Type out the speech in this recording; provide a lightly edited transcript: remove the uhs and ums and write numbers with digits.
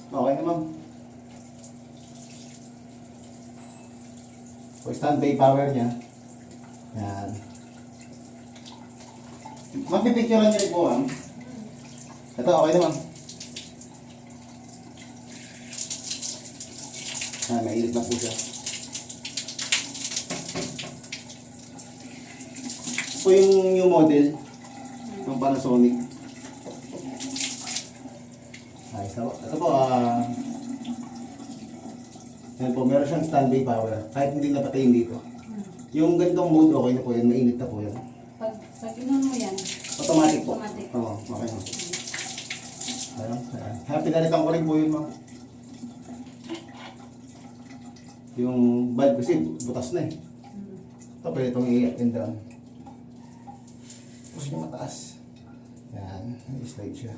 Okay na ma'am. So, standby power niya. Yan. Mapipicturean niyo rin po ma'am. Ito, okay na ma'am. Mainit na po siya. Ito po yung new model ng Panasonic. Ayos na po. Ito po, yan po, meron siyang standby power. Kahit hindi napatayin dito. Yung ganitong mode, okay na po yan. Mainit na po yan. Pag inon mo yan, Automatic po. automatic. Oo, okay na. Ayan, ayan. Pinalitan ko rin po yun, ma'am. Yung valve kasi butas na eh. Ito, pwede itong i-up and down. Push nyo mataas. Yan, i-slide siya.